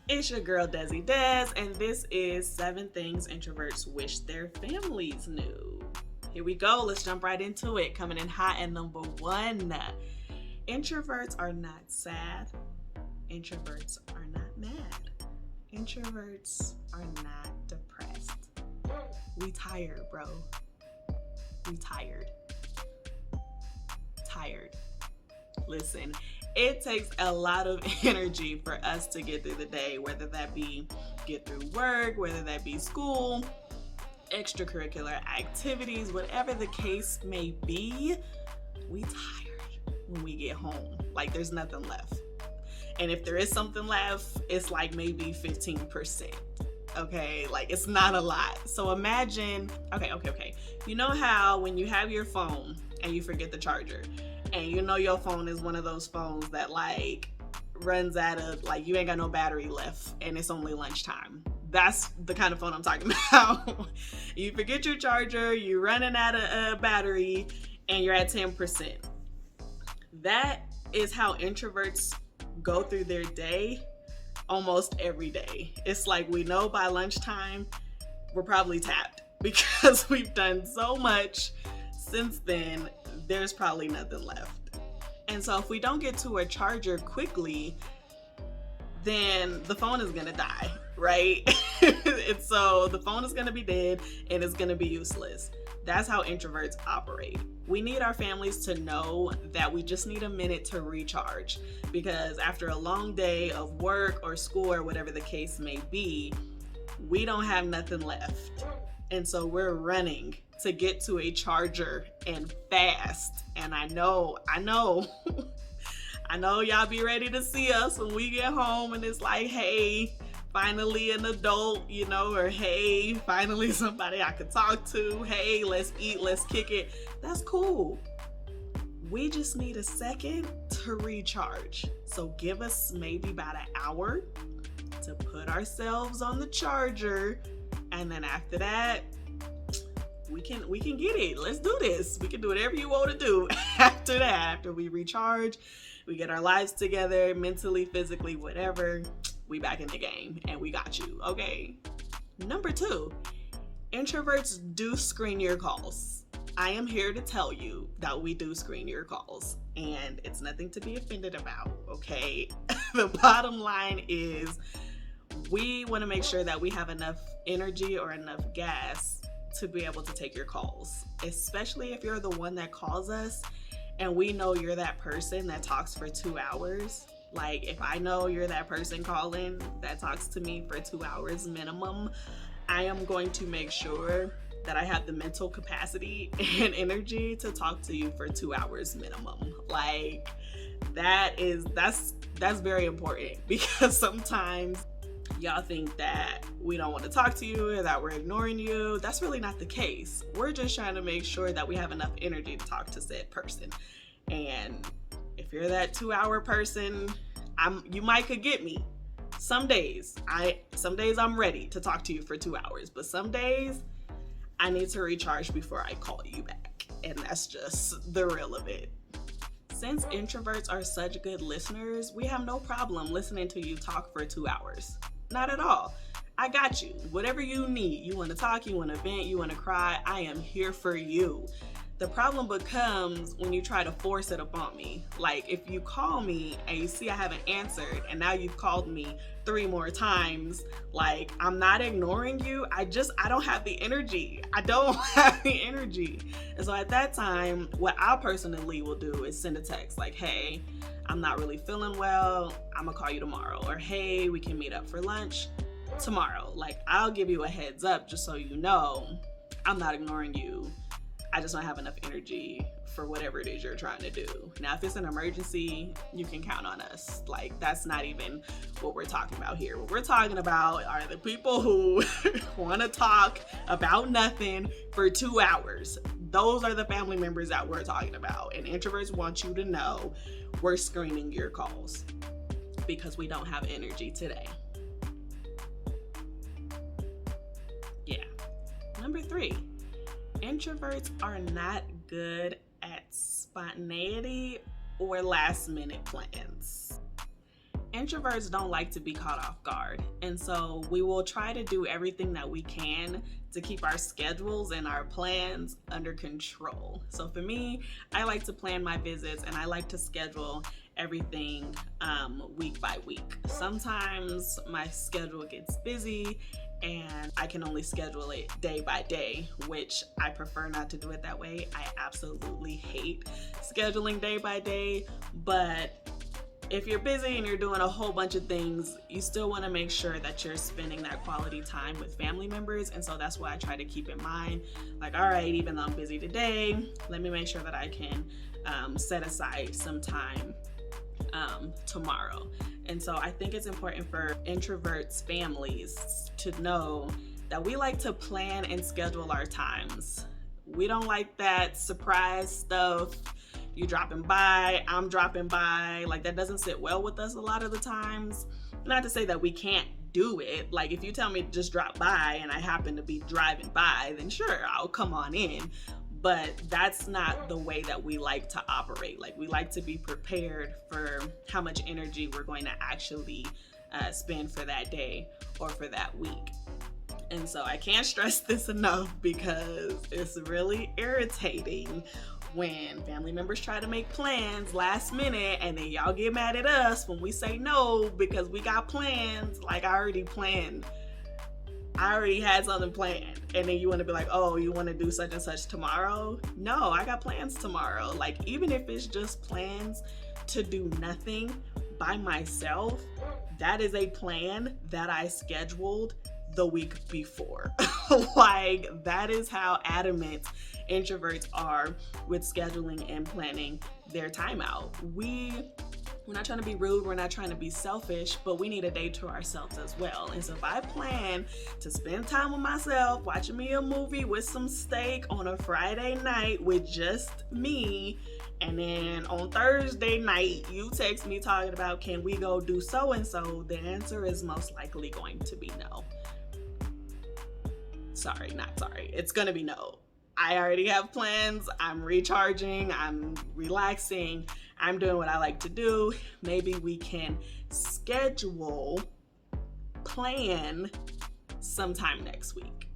It's your girl Desi Des, and this is 7 Things Introverts Wish Their Families Knew. Here we go, let's jump right into it. Coming in hot at number 1. Introverts are not sad. Introverts are not mad. Introverts are not depressed. We tired, bro. We tired. Listen, it takes a lot of energy for us to get through the day, whether that be get through work, whether that be school, extracurricular activities, whatever the case may be. We tired when we get home. Like, there's nothing left. And if there is something left, it's like maybe 15%. Okay, like it's not a lot. So imagine, okay. You know how when you have your phone and you forget the charger, and you know your phone is one of those phones that like runs out of, like, you ain't got no battery left and it's only lunchtime. That's the kind of phone I'm talking about. You forget your charger, you're running out of battery, and you're at 10%. That is how introverts go through their day almost every day. It's like we know by lunchtime we're probably tapped because we've done so much since then. There's probably nothing left. And so if we don't get to a charger quickly, then the phone is gonna die, right? And so the phone is gonna be dead and it's gonna be useless. That's how introverts operate. We need our families to know that we just need a minute to recharge, because after a long day of work or school or whatever the case may be, we don't have nothing left. And so we're running to get to a charger, and fast. And I know y'all be ready to see us when we get home and it's like, hey, finally an adult, you know, or hey, finally somebody I could talk to. Hey, let's eat, let's kick it. That's cool. We just need a second to recharge. So give us maybe about an hour to put ourselves on the charger. And then after that, we can get it. Let's do this. We can do whatever you want to do after that. After we recharge, we get our lives together, mentally, physically, whatever. We back in the game and we got you, okay? Number 2, introverts do screen your calls. I am here to tell you that we do screen your calls, and it's nothing to be offended about, okay? The bottom line is we want to make sure that we have enough energy or enough gas to be able to take your calls, especially if you're the one that calls us and we know you're that person that talks for 2 hours. Like, if I know you're that person calling that talks to me for 2 hours minimum, I am going to make sure that I have the mental capacity and energy to talk to you for 2 hours minimum. Like, that's very important, because sometimes y'all think that we don't want to talk to you or that we're ignoring you. That's really not the case. We're just trying to make sure that we have enough energy to talk to said person. And if you're that 2-hour person, you might could get me. Some days I'm ready to talk to you for 2 hours, but some days I need to recharge before I call you back. And that's just the real of it. Since introverts are such good listeners, we have no problem listening to you talk for 2 hours. Not at all. I got you. Whatever you need. You want to talk, you want to vent, you want to cry, I am here for you. The problem becomes when you try to force it upon me. Like, if you call me and you see I haven't answered and now you've called me 3 more times, like, I'm not ignoring you. I don't have the energy. I don't have the energy. And so at that time, what I personally will do is send a text like, hey, I'm not really feeling well. I'm gonna call you tomorrow. Or hey, we can meet up for lunch tomorrow. Like, I'll give you a heads up just so you know I'm not ignoring you. I just don't have enough energy for whatever it is you're trying to do. Now, if it's an emergency, you can count on us. Like, that's not even what we're talking about here. What we're talking about are the people who want to talk about nothing for 2 hours. Those are the family members that we're talking about. And introverts want you to know we're screening your calls because we don't have energy today. Yeah. Number 3. Introverts are not good at spontaneity or last minute plans. Introverts don't like to be caught off guard. And so we will try to do everything that we can to keep our schedules and our plans under control. So for me, I like to plan my visits and I like to schedule everything week by week. Sometimes my schedule gets busy and I can only schedule it day by day, which I prefer not to do it that way. I absolutely hate scheduling day by day, but if you're busy and you're doing a whole bunch of things, you still want to make sure that you're spending that quality time with family members. And so that's why I try to keep in mind, like, all right, even though I'm busy today, let me make sure that I can set aside some time tomorrow. And so I think it's important for introverts families to know that we like to plan and schedule our times. We don't like that surprise stuff. You dropping by, I'm dropping by. Like, that doesn't sit well with us a lot of the times. Not to say that we can't do it. Like, if you tell me to just drop by and I happen to be driving by, then sure, I'll come on in. But that's not the way that we like to operate. Like, we like to be prepared for how much energy we're going to actually spend for that day or for that week. And so I can't stress this enough because it's really irritating when family members try to make plans last minute and then y'all get mad at us when we say no because we got plans. Like, I already had something planned, and then you want to be like, oh, you want to do such and such tomorrow? No, I got plans tomorrow. Like, even if it's just plans to do nothing by myself, that is a plan that I scheduled the week before. Like, that is how adamant introverts are with scheduling and planning their time out. We're not trying to be rude, we're not trying to be selfish, but we need a day to ourselves as well. And so if I plan to spend time with myself, watching me a movie with some steak on a Friday night with just me, and then on Thursday night, you text me talking about, can we go do so-and-so? The answer is most likely going to be no. It's gonna be no. I already have plans. I'm recharging, I'm relaxing, I'm doing what I like to do. Maybe we can plan sometime next week.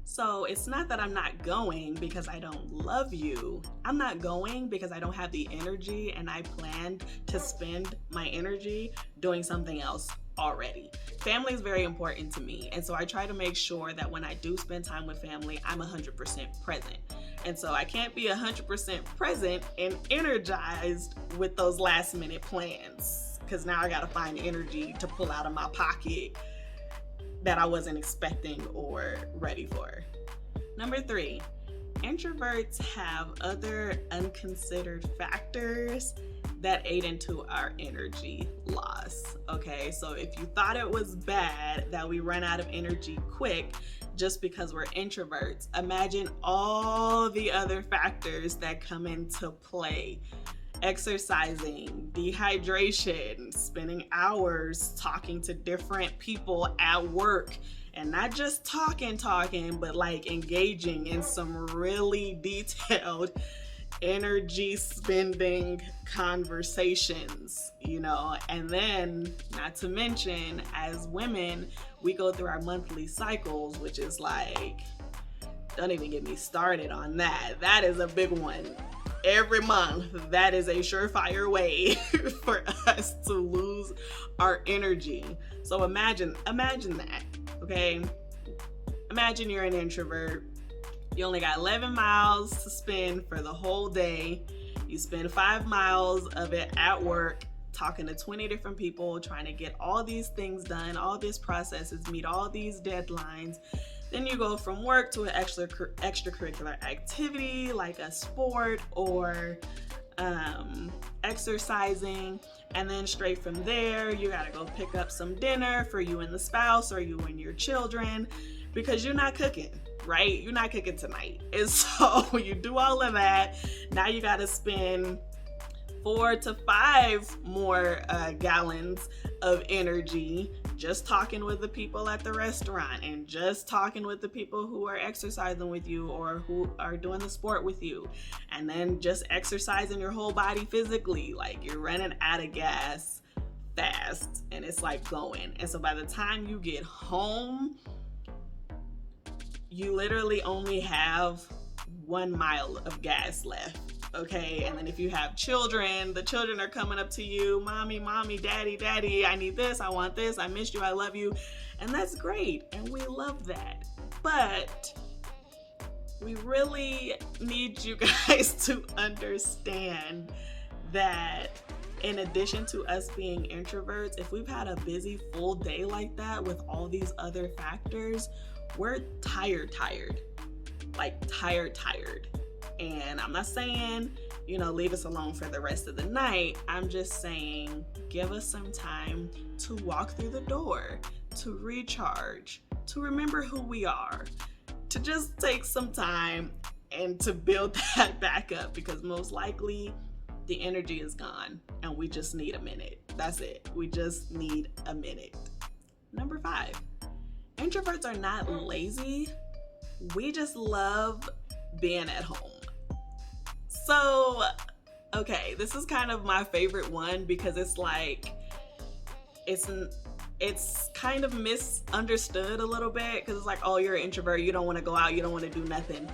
So it's not that I'm not going because I don't love you. I'm not going because I don't have the energy and I planned to spend my energy doing something else already. Family is very important to me, and so I try to make sure that when I do spend time with family, I'm 100% present. And so I can't be 100% present and energized with those last minute plans, because now I gotta find energy to pull out of my pocket that I wasn't expecting or ready for. Number 3, introverts have other unconsidered factors that aid into our energy loss. Okay, so if you thought it was bad that we run out of energy quick just because we're introverts, imagine all the other factors that come into play. Exercising, dehydration, spending hours talking to different people at work, and not just talking, but like engaging in some really detailed energy spending conversations, and then not to mention, as women, we go through our monthly cycles, which is like, don't even get me started on that. That is a big one. Every month, that is a surefire way for us to lose our energy. So imagine that, okay? Imagine you're an introvert. You only got 11 miles to spend for the whole day. You spend 5 miles of it at work, talking to 20 different people, trying to get all these things done, all these processes, meet all these deadlines. Then you go from work to an extracurricular activity like a sport or exercising, and then straight from there you gotta go pick up some dinner for you and the spouse or you and your children, because you're not cooking, right? You're not cooking tonight. And so you do all of that. Now you gotta spend 4 to 5 more gallons of energy just talking with the people at the restaurant and just talking with the people who are exercising with you or who are doing the sport with you, and then just exercising your whole body physically. Like, you're running out of gas fast and it's like going. And so by the time you get home, you literally only have 1 mile of gas left. Okay, and then if you have children, the children are coming up to you, mommy, daddy, I need this, I want this, I miss you, I love you. And that's great, and we love that. But we really need you guys to understand that in addition to us being introverts, if we've had a busy full day like that with all these other factors, we're tired. And I'm not saying, leave us alone for the rest of the night. I'm just saying, give us some time to walk through the door, to recharge, to remember who we are, to just take some time and to build that back up, because most likely the energy is gone and we just need a minute. That's it. We just need a minute. Number 5, introverts are not lazy. We just love being at home. So, okay, this is kind of my favorite one because it's like, it's kind of misunderstood a little bit, because it's like, oh, you're an introvert, you don't want to go out, you don't want to do nothing.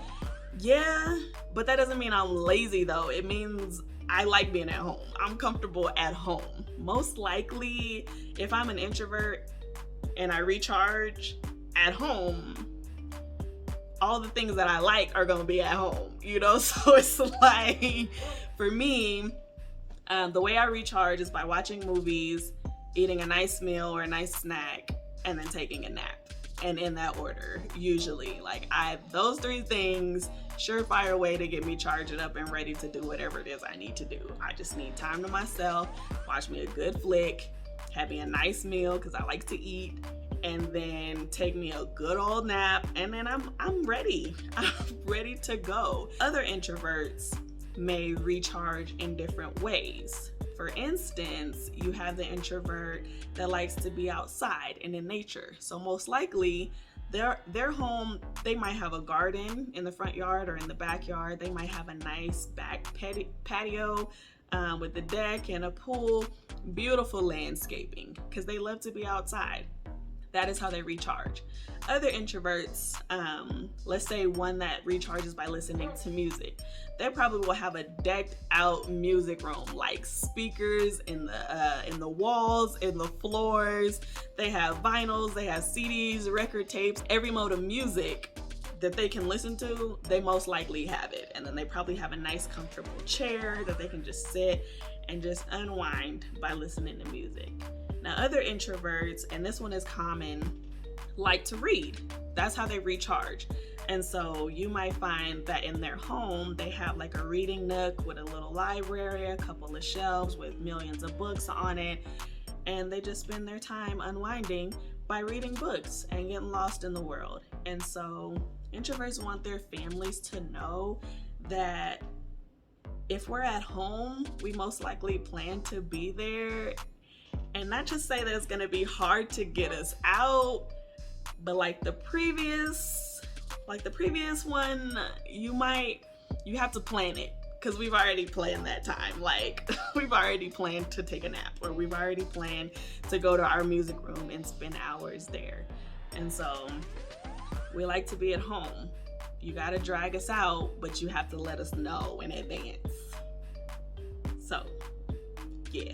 Yeah, but that doesn't mean I'm lazy though. It means I like being at home. I'm comfortable at home. Most likely, if I'm an introvert and I recharge at home, all the things that I like are gonna be at home, So it's like, for me, the way I recharge is by watching movies, eating a nice meal or a nice snack, and then taking a nap. And in that order, usually. Those 3 things, surefire way to get me charged up and ready to do whatever it is I need to do. I just need time to myself, watch me a good flick, have me a nice meal, because I like to eat, and then take me a good old nap, and then I'm ready. I'm ready to go. Other introverts may recharge in different ways. For instance, you have the introvert that likes to be outside and in nature. So most likely, their home, they might have a garden in the front yard or in the backyard. They might have a nice back patio with the deck and a pool, beautiful landscaping, because they love to be outside. That is how they recharge. Other introverts, let's say one that recharges by listening to music, they probably will have a decked out music room, like speakers in the walls, in the floors. They have vinyls, they have CDs, record tapes, every mode of music that they can listen to, they most likely have it. And then they probably have a nice comfortable chair that they can just sit and just unwind by listening to music. Now, other introverts, and this one is common, like to read. That's how they recharge. And so you might find that in their home, they have like a reading nook with a little library, a couple of shelves with millions of books on it. And they just spend their time unwinding by reading books and getting lost in the world. And so introverts want their families to know that if we're at home, we most likely plan to be there. And not just say that it's gonna be hard to get us out, but like the previous one, you have to plan it, because we've already planned that time. Like, we've already planned to take a nap, or we've already planned to go to our music room and spend hours there. And so we like to be at home. You gotta drag us out, but you have to let us know in advance. So, yeah.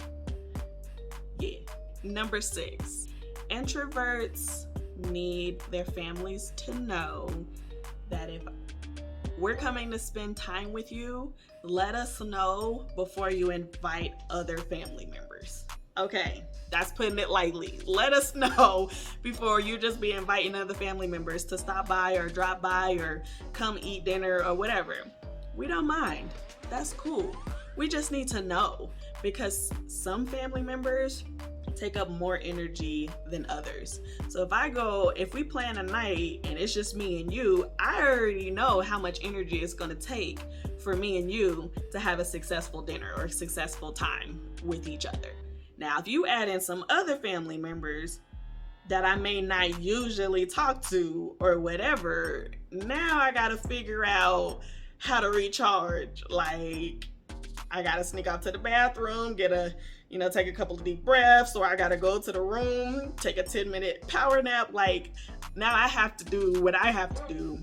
Number 6, introverts need their families to know that if we're coming to spend time with you, let us know before you invite other family members. Okay, that's putting it lightly. Let us know before you just be inviting other family members to stop by or drop by or come eat dinner or whatever. We don't mind. That's cool. We just need to know, because some family members take up more energy than others. So if we plan a night and it's just me and you, I already know how much energy it's gonna take for me and you to have a successful dinner or a successful time with each other. Now, if you add in some other family members that I may not usually talk to or whatever, now I gotta figure out how to recharge. Like, I gotta sneak out to the bathroom, get a take a couple of deep breaths, or I gotta go to the room, take a 10-minute power nap. Like, now I have to do what I have to do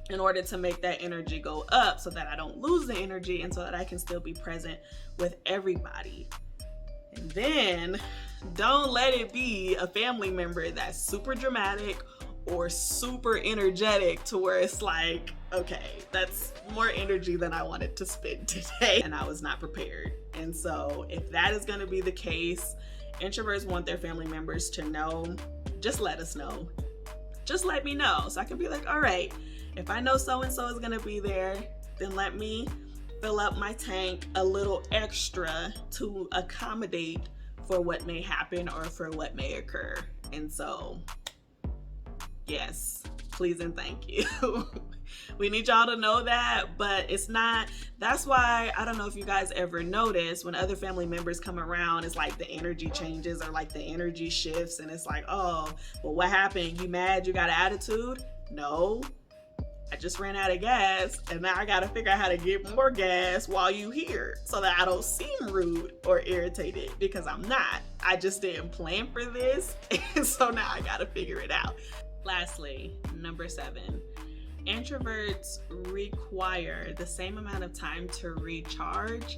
in order to make that energy go up so that I don't lose the energy and so that I can still be present with everybody. And then don't let it be a family member that's super dramatic or super energetic to where it's like, okay, that's more energy than I wanted to spend today and I was not prepared. And so if that is going to be the case, introverts want their family members to know, just let us know. Just let me know so I can be like, all right, if I know so-and-so is going to be there, then let me fill up my tank a little extra to accommodate for what may happen or for what may occur. And so, yes, please and thank you. We need y'all to know that, but it's not, that's why, I don't know if you guys ever notice when other family members come around, it's like the energy changes or like the energy shifts and it's like, oh, well, what happened? You mad? You got an attitude? No, I just ran out of gas and now I gotta figure out how to get more gas while you here so that I don't seem rude or irritated, because I'm not. I just didn't plan for this, and so now I gotta figure it out. Lastly, number 7, introverts require the same amount of time to recharge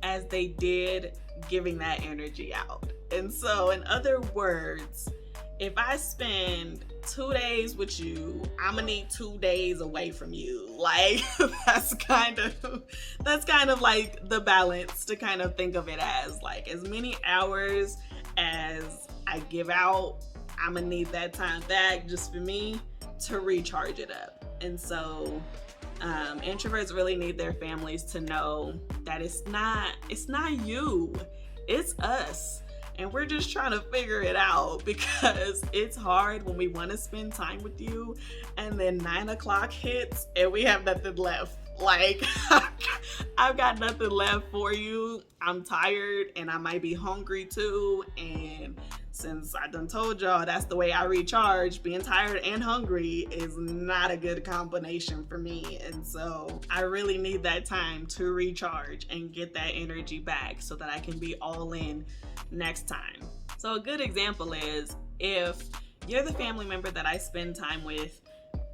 as they did giving that energy out. And so in other words, if I spend 2 days with you, I'm gonna need 2 days away from you. Like, that's kind of like the balance to kind of think of it as. Like, as many hours as I give out, I'm gonna need that time back just for me to recharge it up. And so introverts really need their families to know that it's not you, it's us. And we're just trying to figure it out, because it's hard when we want to spend time with you and then 9 o'clock hits and we have nothing left. Like, I've got nothing left for you. I'm tired and I might be hungry too. And since I done told y'all that's the way I recharge, being tired and hungry is not a good combination for me. And so I really need that time to recharge and get that energy back so that I can be all in next time. So a good example is if you're the family member that I spend time with,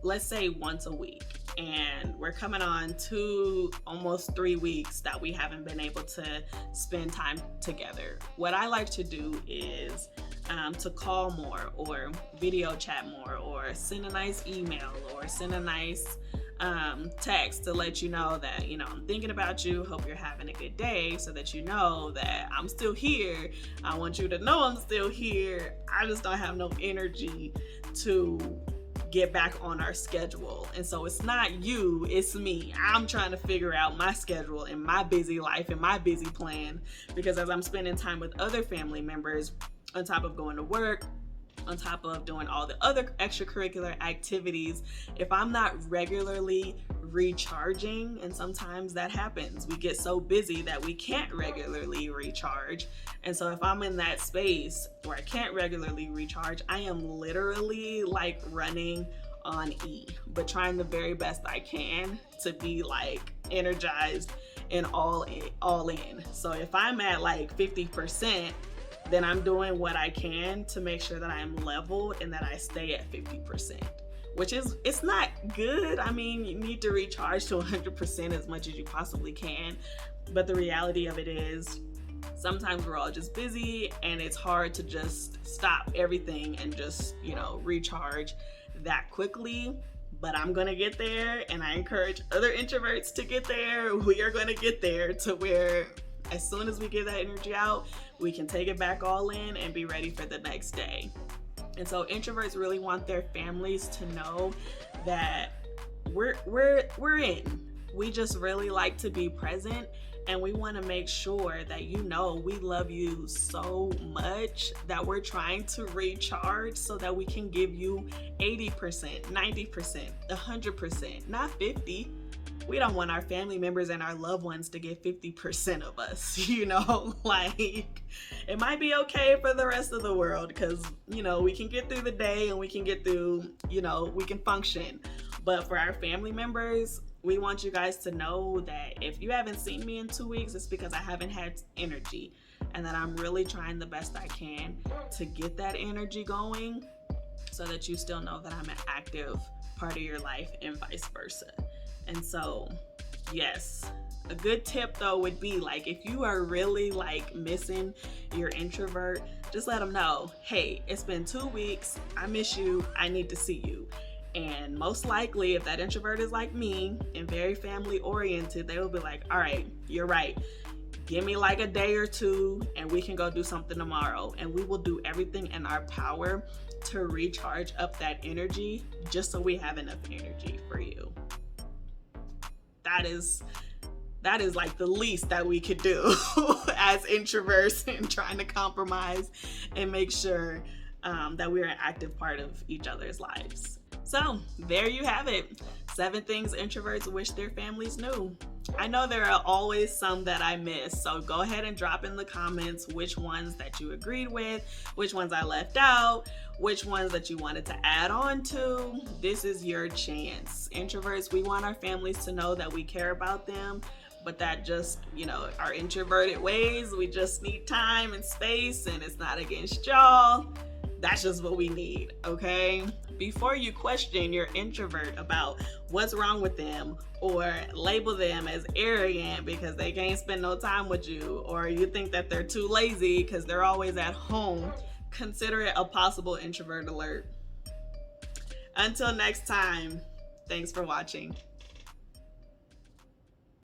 let's say once a week, and we're coming on 2, almost 3 weeks that we haven't been able to spend time together. What I like to do is to call more or video chat more or send a nice email or send a nice text to let you know that, I'm thinking about you, hope you're having a good day, so that you know that I'm still here. I want you to know I'm still here. I just don't have no energy to get back on our schedule. And so it's not you, it's me. I'm trying to figure out my schedule and my busy life and my busy plan, because as I'm spending time with other family members, on top of going to work, on top of doing all the other extracurricular activities, if I'm not regularly recharging, and sometimes that happens, we get so busy that we can't regularly recharge. And so if I'm in that space where I can't regularly recharge, I am literally like running on E, but trying the very best I can to be like energized and all in. So if I'm at like 50%, then I'm doing what I can to make sure that I'm leveled and that I stay at 50%, which is, it's not good. I mean, you need to recharge to 100% as much as you possibly can. But the reality of it is sometimes we're all just busy and it's hard to just stop everything and just, recharge that quickly. But I'm gonna get there, and I encourage other introverts to get there. We are gonna get there to where as soon as we get that energy out, we can take it back all in and be ready for the next day. And so introverts really want their families to know that we're in. We just really like to be present, and we want to make sure that we love you so much that we're trying to recharge so that we can give you 80%, 90%, 100%, not 50%. We don't want our family members and our loved ones to get 50% of us, like it might be okay for the rest of the world because, we can get through the day and we can get through, we can function. But for our family members, we want you guys to know that if you haven't seen me in 2 weeks, it's because I haven't had energy. and that I'm really trying the best I can to get that energy going so that you still know that I'm an active part of your life and vice versa. And so, yes, a good tip though would be like, if you are really like missing your introvert, just let them know, hey, it's been 2 weeks, I miss you, I need to see you. And most likely, if that introvert is like me and very family oriented, they will be like, all right, you're right, give me like a day or two and we can go do something tomorrow, and we will do everything in our power to recharge up that energy just so we have enough energy for you. That is like the least that we could do as introverts and trying to compromise and make sure that we're an active part of each other's lives. So there you have it. 7 things introverts wish their families knew. I know there are always some that I miss, so go ahead and drop in the comments which ones that you agreed with, which ones I left out, which ones that you wanted to add on to. This is your chance. Introverts, we want our families to know that we care about them, but that just, our introverted ways, we just need time and space, and it's not against y'all. That's just what we need, okay? Before you question your introvert about what's wrong with them, or label them as arrogant because they can't spend no time with you, or you think that they're too lazy because they're always at home, consider it a possible introvert alert. Until next time, thanks for watching.